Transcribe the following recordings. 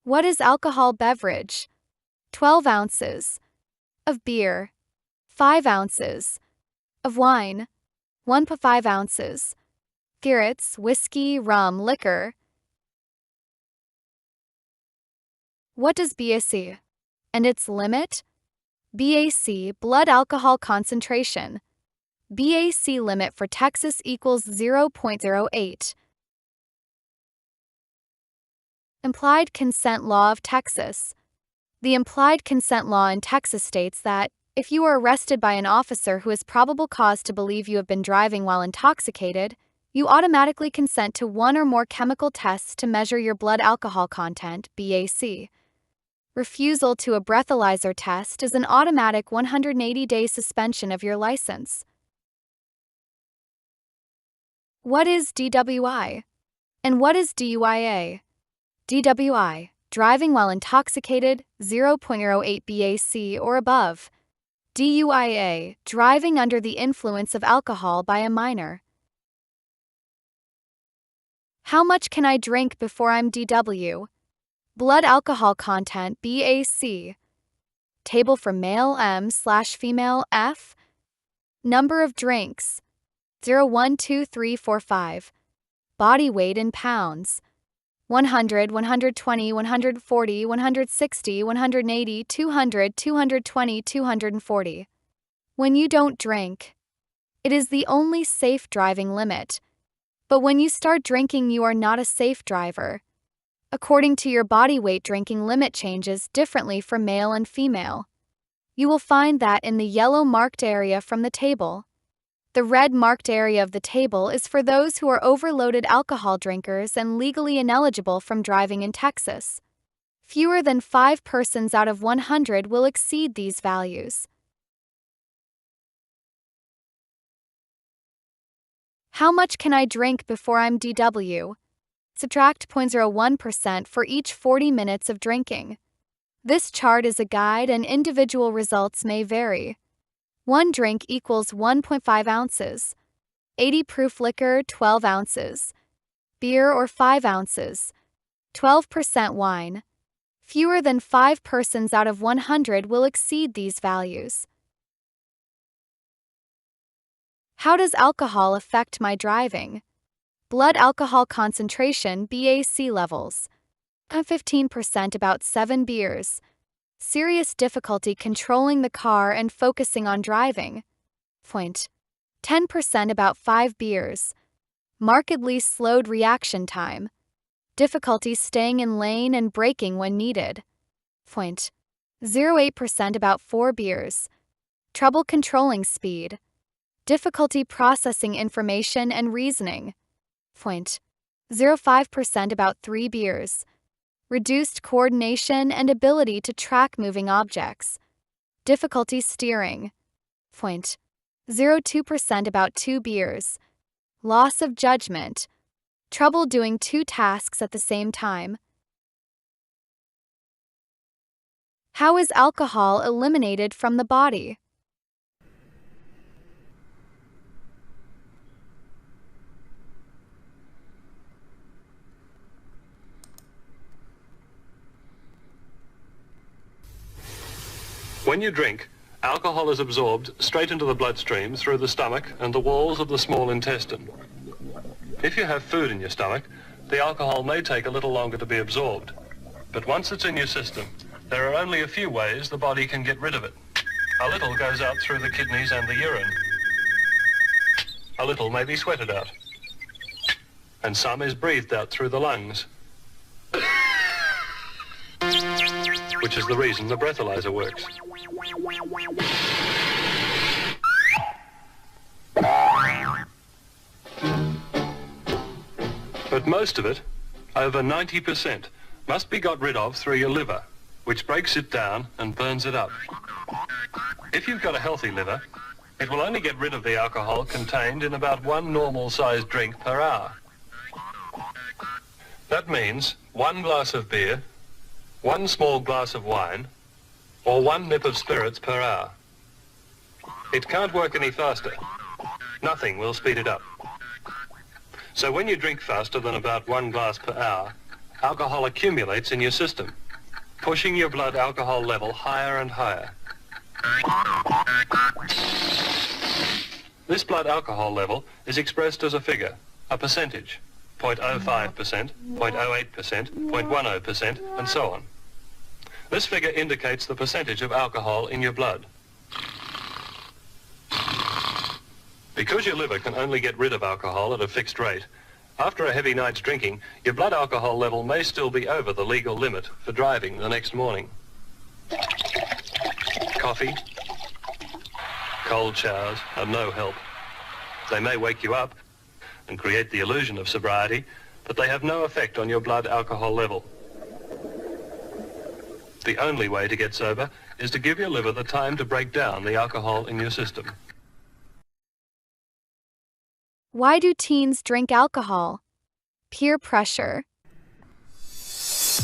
What is alcohol beverage? 12 ounces. Of beer. 5 ounces. Of wine. 1.5 ounces. Spirits, whiskey, rum, liquor. What does BAC and its limit? BAC, blood alcohol concentration. BAC limit for Texas equals 0.08. Implied consent law of Texas. The implied consent law in Texas states that, if you are arrested by an officer who has probable cause to believe you have been driving while intoxicated, you automatically consent to one or more chemical tests to measure your blood alcohol content, BAC. Refusal to a breathalyzer test is an automatic 180-day suspension of your license. What is DWI? And what is DUIA? DWI, driving while intoxicated, 0.08 BAC or above. DUIA, driving under the influence of alcohol by a minor. How much can I drink before I'm DW? Blood alcohol content BAC. Table for male M/female F. Number of drinks 0, 1, 2, 3, 4, 5. Body weight in pounds 100, 120, 140, 160, 180, 200, 220, 240. When you don't drink, it is the only safe driving limit. But when you start drinking, you are not a safe driver. According to your body weight, drinking limit changes differently for male and female. You will find that in the yellow marked area from the table. The red marked area of the table is for those who are overloaded alcohol drinkers and legally ineligible from driving in Texas. Fewer than 5 persons out of 100 will exceed these values. How much can I drink before I'm DW? Subtract 0.01% for each 40 minutes of drinking. This chart is a guide and individual results may vary. 1 drink equals 1.5 ounces. 80 proof liquor, 12 ounces. Beer or 5 ounces. 12% wine. Fewer than 5 persons out of 100 will exceed these values. How does alcohol affect my driving? Blood alcohol concentration BAC levels. 15% about 7 beers. Serious difficulty controlling the car and focusing on driving. 10% about 5 beers. Markedly slowed reaction time. Difficulty staying in lane and braking when needed. 0.08% about 4 beers. Trouble controlling speed. Difficulty processing information and reasoning. 0.05% about 3 beers. Reduced coordination and ability to track moving objects. Difficulty steering. 0.02% about 2 beers. Loss of judgment. Trouble doing 2 tasks at the same time. How is alcohol eliminated from the body? When you drink, alcohol is absorbed straight into the bloodstream through the stomach and the walls of the small intestine. If you have food in your stomach, the alcohol may take a little longer to be absorbed. But once it's in your system, there are only a few ways the body can get rid of it. A little goes out through the kidneys and the urine. A little may be sweated out. And some is breathed out through the lungs, which is the reason the breathalyzer works. But most of it, over 90%, must be got rid of through your liver, which breaks it down and burns it up. If you've got a healthy liver, it will only get rid of the alcohol contained in about 1 normal-sized drink per hour. That means 1 glass of beer, 1 small glass of wine, or 1 nip of spirits per hour. It can't work any faster. Nothing will speed it up. So when you drink faster than about 1 glass per hour, alcohol accumulates in your system, pushing your blood alcohol level higher and higher. This blood alcohol level is expressed as a figure, a percentage, 0.05%, 0.08%, 0.10%, and so on. This figure indicates the percentage of alcohol in your blood. Because your liver can only get rid of alcohol at a fixed rate, after a heavy night's drinking, your blood alcohol level may still be over the legal limit for driving the next morning. Coffee, cold showers are no help. They may wake you up and create the illusion of sobriety, but they have no effect on your blood alcohol level. The only way to get sober is to give your liver the time to break down the alcohol in your system. Why do teens drink alcohol? Peer pressure.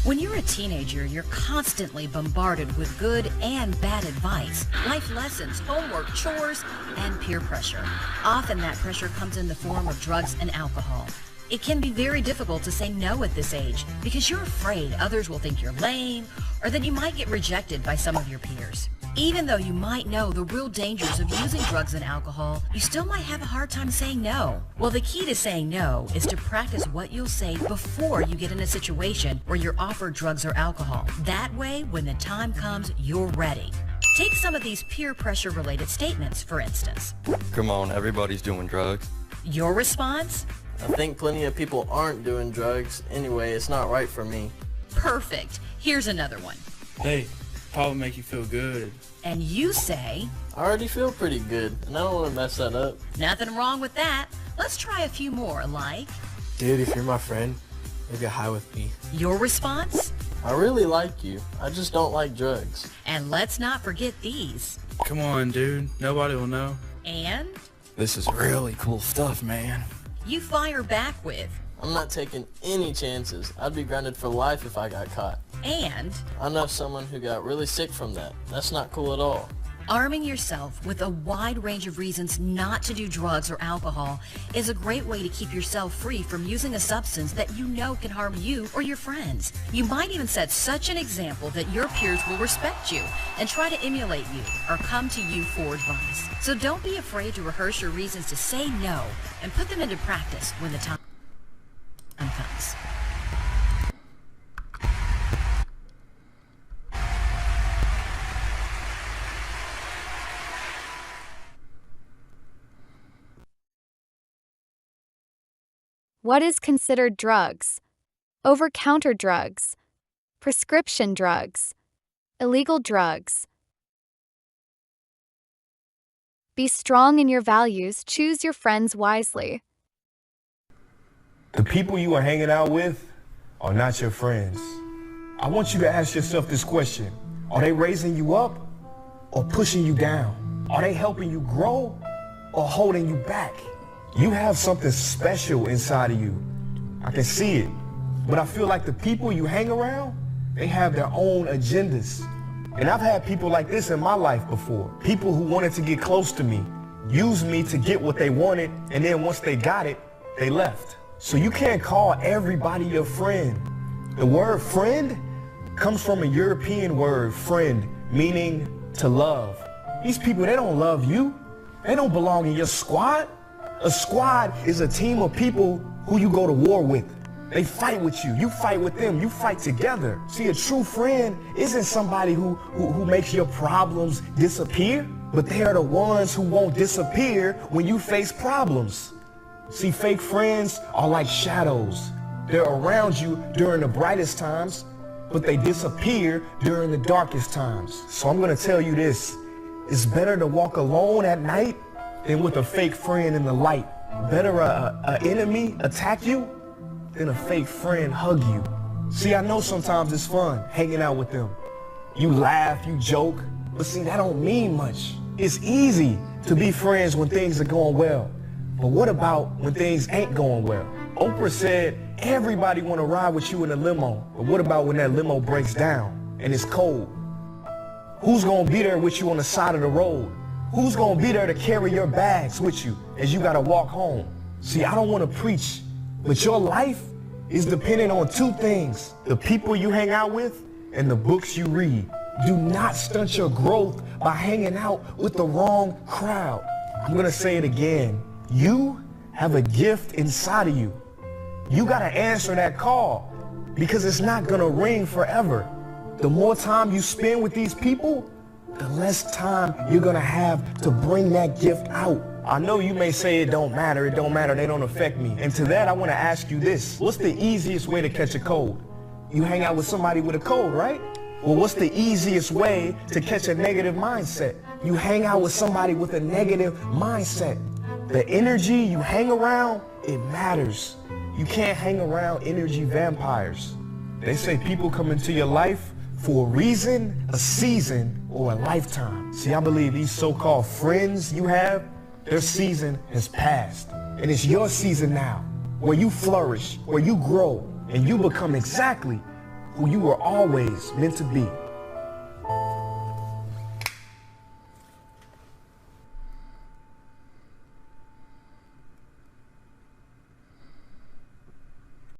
When you're a teenager, you're constantly bombarded with good and bad advice, life lessons, homework, chores, and peer pressure. Often that pressure comes in the form of drugs and alcohol. It can be very difficult to say no at this age because you're afraid others will think you're lame or that you might get rejected by some of your peers. Even though you might know the real dangers of using drugs and alcohol, you still might have a hard time saying no. Well, the key to saying no is to practice what you'll say before you get in a situation where you're offered drugs or alcohol. That way, when the time comes, you're ready. Take some of these peer pressure related statements, for instance. Come on, everybody's doing drugs. Your response? I think plenty of people aren't doing drugs. Anyway, it's not right for me. Perfect. Here's another one. Hey, probably make you feel good. And you say, I already feel pretty good, and I don't want to mess that up. nothing wrong with that. Let's try a few more, like, Dude, if you're my friend, you'll get high with me. your response? I really like you. I just don't like drugs. And let's not forget these. Come on, dude. Nobody will know. And This is really cool stuff, man. you fire back with, I'm not taking any chances. I'd be grounded for life if I got caught. and I know someone who got really sick from that. That's not cool at all. arming yourself with a wide range of reasons not to do drugs or alcohol is a great way to keep yourself free from using a substance that you know can harm you or your friends. You might even set such an example that your peers will respect you and try to emulate you or come to you for advice. So don't be afraid to rehearse your reasons to say no and put them into practice when the time comes. What is considered drugs? Over-counter drugs, prescription drugs, illegal drugs. Be strong in your values. Choose your friends wisely. The people you are hanging out with are not your friends. I want you to ask yourself this question. Are they raising you up or pushing you down? Are they helping you grow or holding you back? You have something special inside of you. I can see it. But I feel like the people you hang around, they have their own agendas. And I've had people like this in my life before. People who wanted to get close to me, used me to get what they wanted, and then once they got it, they left. So you can't call everybody your friend. The word friend comes from a European word, friend, meaning to love. These people, they don't love you. They don't belong in your squad. A squad is a team of people who you go to war with. They fight with you. You fight with them. You fight together. See, a true friend isn't somebody who makes your problems disappear, but they are the ones who won't disappear when you face problems. See, fake friends are like shadows. They're around you during the brightest times, but they disappear during the darkest times. So I'm going to tell you this. It's better to walk alone at night than with a fake friend in the light. Better an enemy attack you than a fake friend hug you. See, I know sometimes it's fun hanging out with them. You laugh, you joke, but see, that don't mean much. It's easy to be friends when things are going well. But what about when things ain't going well? Oprah said everybody want to ride with you in a limo. But what about when that limo breaks down and it's cold? Who's going to be there with you on the side of the road? Who's going to be there to carry your bags with you as you got to walk home? See, I don't want to preach, but your life is dependent on two things: the people you hang out with and the books you read. Do not stunt your growth by hanging out with the wrong crowd. I'm gonna say it again. You have a gift inside of you. You gotta answer that call because it's not gonna ring forever. The more time you spend with these people, the less time you're gonna have to bring that gift out. I know you may say it don't matter, they don't affect me. And to that, I wanna ask you this. What's the easiest way to catch a cold? You hang out with somebody with a cold, right? Well, what's the easiest way to catch a negative mindset? You hang out with somebody with a negative mindset. The energy you hang around, it matters. You can't hang around energy vampires. They say people come into your life for a reason, a season, or a lifetime. See, I believe these so-called friends you have, their season has passed. And it's your season now, where you flourish, where you grow, and you become exactly who you were always meant to be.